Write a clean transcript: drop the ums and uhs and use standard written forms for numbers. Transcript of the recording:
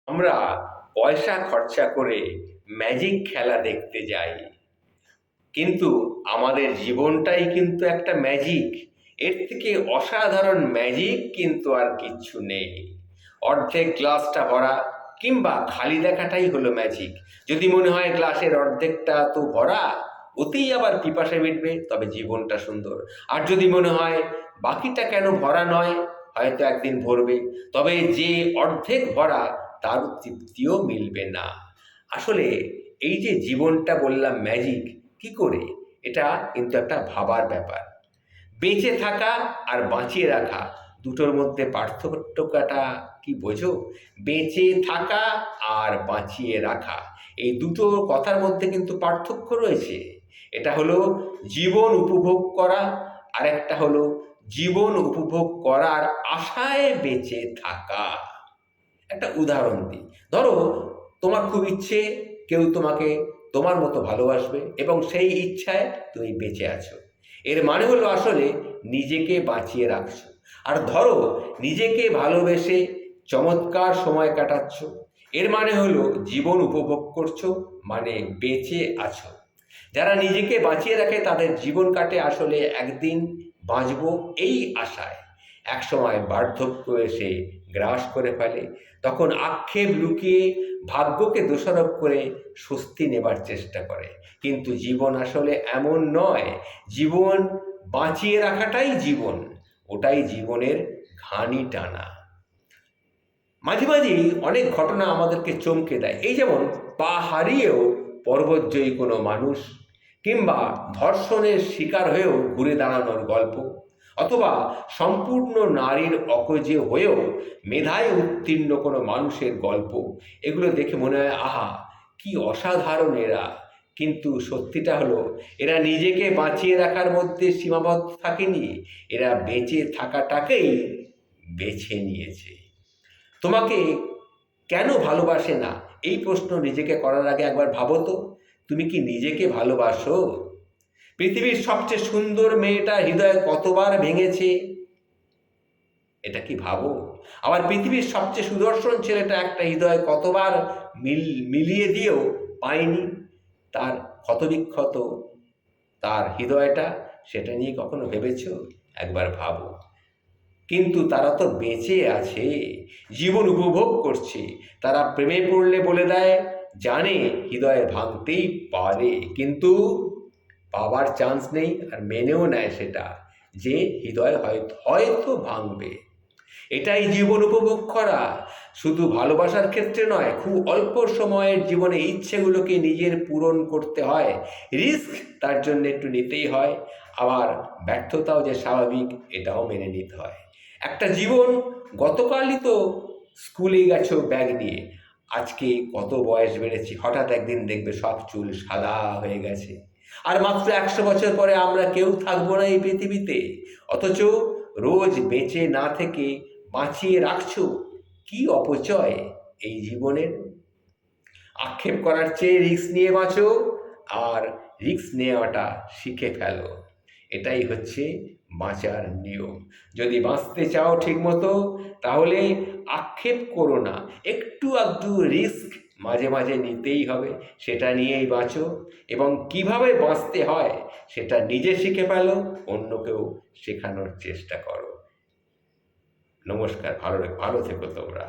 আমরা পয়সা খরচা করে ম্যাজিক খেলা দেখতে যাই, কিন্তু আমাদের জীবনটাই কিন্তু একটা ম্যাজিক। এর থেকে অসাধারণ ম্যাজিক কিন্তু আর কিচ্ছু নেই। অর্ধেক গ্লাসটা ভরা কিংবা খালি দেখাটাই হলো ম্যাজিক। যদি মনে হয় গ্লাসের অর্ধেকটা তো ভরা, ওতেই আবার পিপাসা মিটবে, তবে জীবনটা সুন্দর। আর যদি মনে হয় বাকিটা কেন ভরা নয়, হয়তো একদিন ভরবে, তবে যে অর্ধেক ভরা তার তৃপ্তিও মিলবে না। আসলে এই যে জীবনটা বললাম ম্যাজিক, কি করে? এটা কিন্তু একটা ভাবার ব্যাপার। বেঁচে থাকা আর বাঁচিয়ে রাখা, দুটোর মধ্যে পার্থক্যটা কি বোঝো? বেঁচে থাকা আর বাঁচিয়ে রাখা, এই দুটো কথার মধ্যে কিন্তু পার্থক্য রয়েছে। এটা হলো জীবন উপভোগ করা, আর একটা হলো জীবন উপভোগ করার আশায় বেঁচে থাকা। একটা উদাহরণ দিই। ধরো, তোমার খুব ইচ্ছে কেউ তোমাকে তোমার মতো ভালোবাসবে এবং সেই ইচ্ছায় তুমি বেঁচে আছো। এর মানে হলো আসলে নিজেকে বাঁচিয়ে রাখছো। আর ধরো, নিজেকে ভালোবেসে চমৎকার সময় কাটাচ্ছ, এর মানে হলো জীবন উপভোগ করছো, মানে বেঁচে আছো। যারা নিজেকে বাঁচিয়ে রাখে তাদের জীবন কাটে আসলে একদিন বাঁচবো এই আশায়। একসময় বার্ধক্য এসে গ্রাস করে ফেলে, তখন আক্ষেপ লুকিয়ে ভাগ্যকে দোষারোপ করে স্বস্তি নেবার চেষ্টা করে। কিন্তু জীবন আসলে এমন নয়। জীবন বাঁচিয়ে রাখাটাই জীবন, ওটাই জীবনের ঘানি টানা। মাঝে মাঝেই অনেক ঘটনা আমাদেরকে চমকে দেয়। এই যেমন পা হারিয়েও পর্বতজয়ী কোনো মানুষ, কিংবা ধর্ষণের শিকার হয়েও ঘুরে দাঁড়ানোর গল্প, অথবা সম্পূর্ণ নারীর অকেজো হয়েও মেধায় উত্তীর্ণ কোনো মানুষের গল্প। এগুলো দেখে মনে হয়, আহা, কি অসাধারণ এরা। কিন্তু সত্যিটা হলো, এরা নিজেকে বাঁচিয়ে রাখার মধ্যে সীমাবদ্ধ থাকেনি, এরা বেঁচে থাকাটাকেই বেছে নিয়েছে। তোমাকে কেন ভালোবাসে না, এই প্রশ্ন নিজেকে করার আগে একবার ভাবো তো, তুমি কি নিজেকে ভালোবাসো? পৃথিবীর সবচেয়ে সুন্দর মেয়েটা হৃদয় কতবার ভেঙেছে, এটা কি ভাবো? আবার পৃথিবীর সবচেয়ে সুদর্শন ছেলেটা একটা হৃদয় কতবার মিলিয়ে দিয়েও পায়নি তার ক্ষতবিক্ষত তার হৃদয়টা, সেটা নিয়ে কখনো ভেবেছো? একবার ভাবো। কিন্তু তারা তো বেঁচে আছে, জীবন উপভোগ করছে। তারা প্রেমে পড়লে বলে দেয়, জানে হৃদয় ভাঙতেই পারে, কিন্তু পাওয়ার চান্স নেই, আর মেনেও নেয় সেটা, যে হৃদয় হয়তো ভাঙবে। এটাই জীবন উপভোগ করা। শুধু ভালোবাসার ক্ষেত্রে নয়, খুব অল্প সময়ের জীবনে ইচ্ছেগুলোকে নিজের পূরণ করতে হয়, রিস্ক তার জন্য একটু নিতেই হয়। আবার ব্যর্থতাও যে স্বাভাবিক, এটাও মেনে নিতে হয়। একটা জীবন, গতকালই তো স্কুলে গেছো ব্যাগ নিয়ে, আজকে কত বয়স বেড়েছে, হঠাৎ একদিন দেখবে সব চুল সাদা হয়ে গেছে। আর মাত্র 100 বছর পরে আমরা কেউ থাকবো না এই পৃথিবীতে। অথচ রোজ বেঁচে না থেকে বাঁচিয়ে রাখছো, কি অপচয় এই জীবনের। আক্ষেপ করার চেয়ে রিস্ক নিয়ে বাঁচো, আর রিস্ক নেওয়াটা শিখে ফেলো। এটাই হচ্ছে বাঁচার নিয়ম। যদি বাঁচতে চাও ঠিকমতো, তাহলে আক্ষেপ করো না, একটু আধটু রিস্ক মাঝে মাঝে নিতেই হবে। সেটা নিয়েই বাঁচো, এবং কিভাবে বাঁচতে হয় সেটা নিজে শিখে ফেলো, অন্যকেও শেখানোর চেষ্টা করো। নমস্কার, ভালো ভালো থেকো তোমরা।